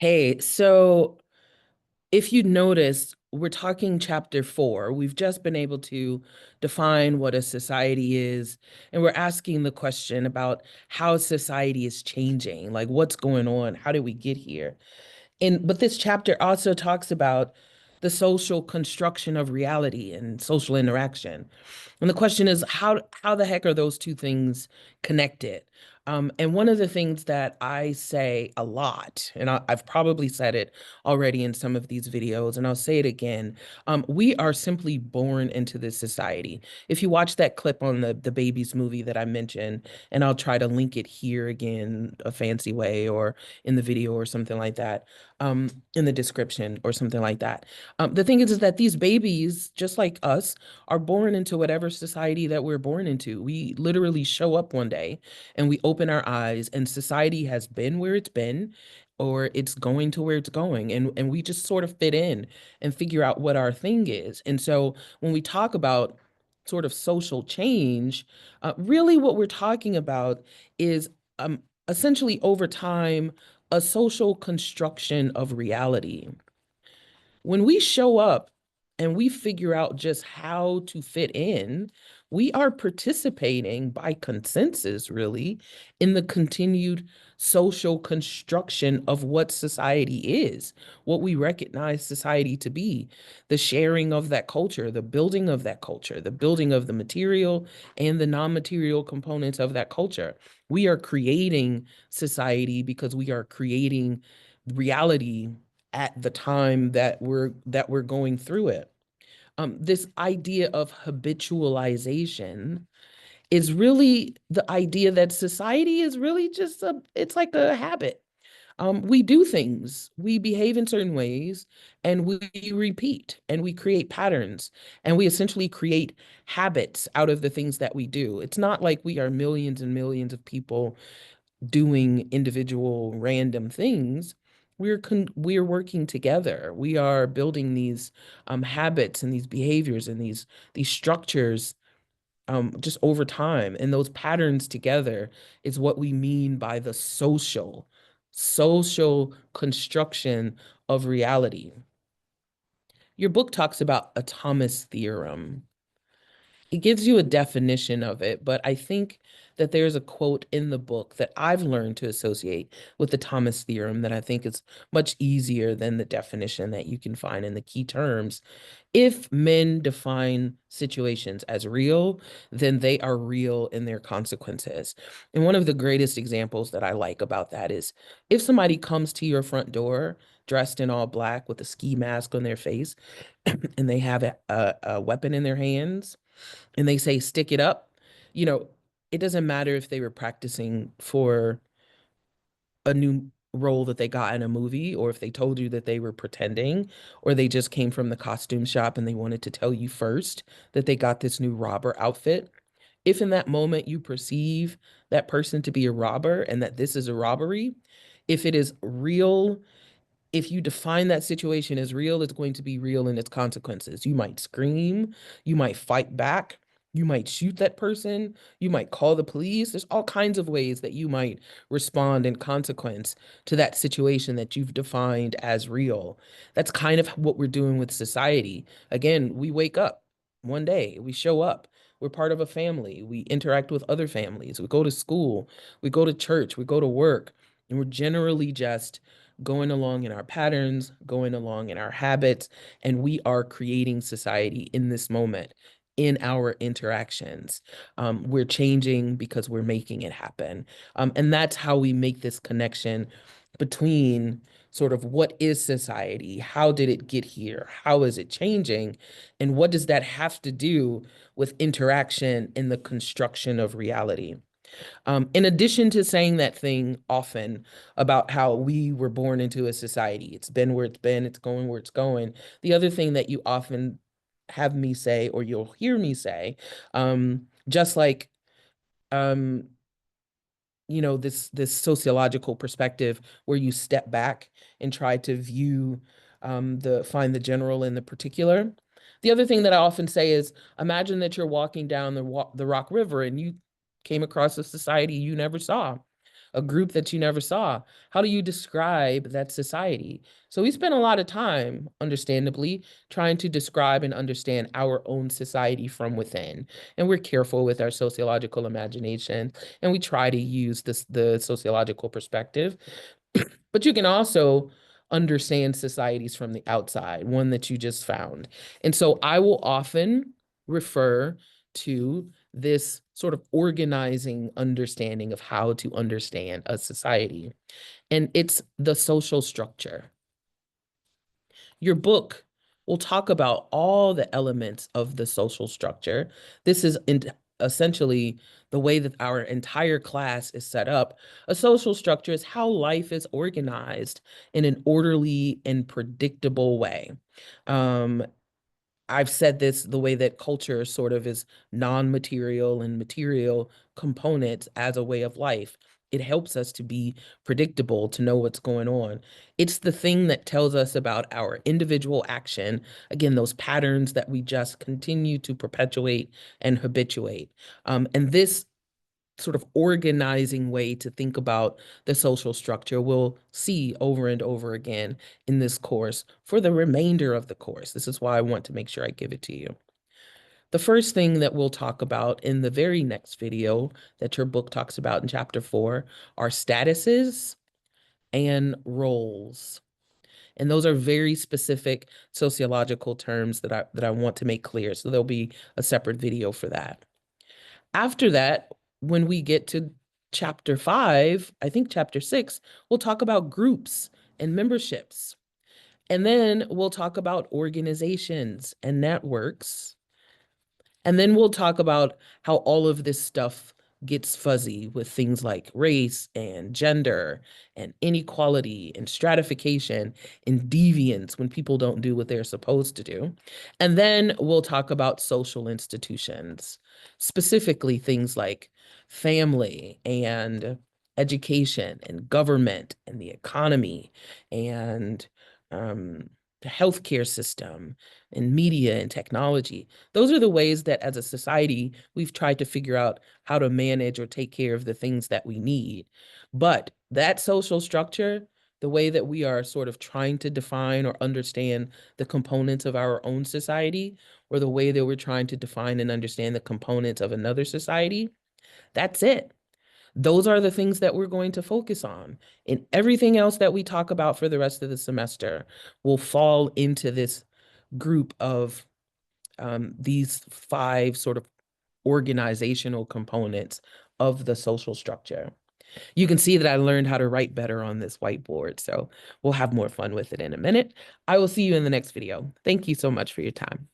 Hey, so if you noticed, we're talking chapter 4. We've just been able to define what a society is, and we're asking the question about how society is changing, like what's going on, how did we get here? And but this chapter also talks about the social construction of reality and social interaction. And the question is, how the heck are those two things connected? And one of the things that I say a lot, and I've probably said it already in some of these videos, and I'll say it again, we are simply born into this society. If you watch that clip on the babies movie that I mentioned, and I'll try to link it here again a fancy way or in the video or something like that, in the description or something like that. The thing is that these babies, just like us, are born into whatever society that we're born into. We literally show up one day and we open our eyes, and society has been where it's been, or it's going to where it's going. And we just sort of fit in and figure out what our thing is. And so when we talk about sort of social change, really what we're talking about is essentially over time, a social construction of reality. When we show up and we figure out just how to fit in, we are participating by consensus, really, in the continued social construction of what society is, what we recognize society to be, the sharing of that culture, the building of that culture, the building of the material and the non-material components of that culture. We are creating society because we are creating reality at the time that we're going through it. This idea of habitualization is really the idea that society is really just it's like a habit. We do things, we behave in certain ways, and we repeat and we create patterns and we essentially create habits out of the things that we do. It's not like we are millions and millions of people doing individual random things. We're working together. We are building these habits and these behaviors and these structures just over time. And those patterns together is what we mean by the social construction of reality. Your book talks about a Thomas theorem. It gives you a definition of it, but I think that there's a quote in the book that I've learned to associate with the Thomas theorem that I think is much easier than the definition that you can find in the key terms. If men define situations as real, then they are real in their consequences. And one of the greatest examples that I like about that is if somebody comes to your front door dressed in all black with a ski mask on their face and they have a weapon in their hands and they say stick it up, you know, it doesn't matter if they were practicing for a new role that they got in a movie, or if they told you that they were pretending, or they just came from the costume shop and they wanted to tell you first that they got this new robber outfit. If in that moment you perceive that person to be a robber and that this is a robbery, if it is real, if you define that situation as real, it's going to be real in its consequences. You might scream, you might fight back, you might shoot that person, you might call the police. There's all kinds of ways that you might respond in consequence to that situation that you've defined as real. That's kind of what we're doing with society. Again, we wake up one day, we show up. We're part of a family. We interact with other families. We go to school. We go to church. We go to work. And we're generally just going along in our patterns, going along in our habits, and we are creating society in this moment in our interactions. We're changing because we're making it happen. And that's how we make this connection between sort of what is society? How did it get here? How is it changing? And what does that have to do with interaction in the construction of reality? In addition to saying that thing often about how we were born into a society, it's been where it's been, it's going where it's going. The other thing that you often have me say, or you'll hear me say, just like um, this sociological perspective where you step back and try to view the find the general in the particular. The other thing that I often say is imagine that you're walking down the Rock River and you came across a society you never saw. a group that you never saw? How do you describe that society? So we spend a lot of time, understandably, trying to describe and understand our own society from within. And we're careful with our sociological imagination, and we try to use the sociological perspective. But you can also understand societies from the outside, one that you just found. And so I will often refer to this sort of organizing understanding of how to understand a society. And it's the social structure. Your book will talk about all the elements of the social structure. This is essentially the way that our entire class is set up. A social structure is how life is organized in an orderly and predictable way. Um, I've said this the way that culture sort of is non-material and material components as a way of life. It helps us to be predictable, to know what's going on. It's the thing that tells us about our individual action. Again, those patterns that we just continue to perpetuate and habituate. And this sort of organizing way to think about the social structure we'll see over and over again in this course for the remainder of the course. This is why I want to make sure I give it to you. The first thing that we'll talk about in the very next video that your book talks about in chapter 4 are statuses and roles. And those are very specific sociological terms that I want to make clear. So there'll be a separate video for that. After that, when we get to chapter 5, I think chapter 6, we'll talk about groups and memberships. And then we'll talk about organizations and networks. And then we'll talk about how all of this stuff gets fuzzy with things like race and gender and inequality and stratification and deviance when people don't do what they're supposed to do. And then we'll talk about social institutions, specifically things like family and education and government and the economy and the healthcare system and media and technology. Those are the ways that as a society, we've tried to figure out how to manage or take care of the things that we need. But that social structure, the way that we are sort of trying to define or understand the components of our own society, or the way that we're trying to define and understand the components of another society, that's it. Those are the things that we're going to focus on. And everything else that we talk about for the rest of the semester will fall into this group of these 5 sort of organizational components of the social structure. You can see that I learned how to write better on this whiteboard, so we'll have more fun with it in a minute. I will see you in the next video. Thank you so much for your time.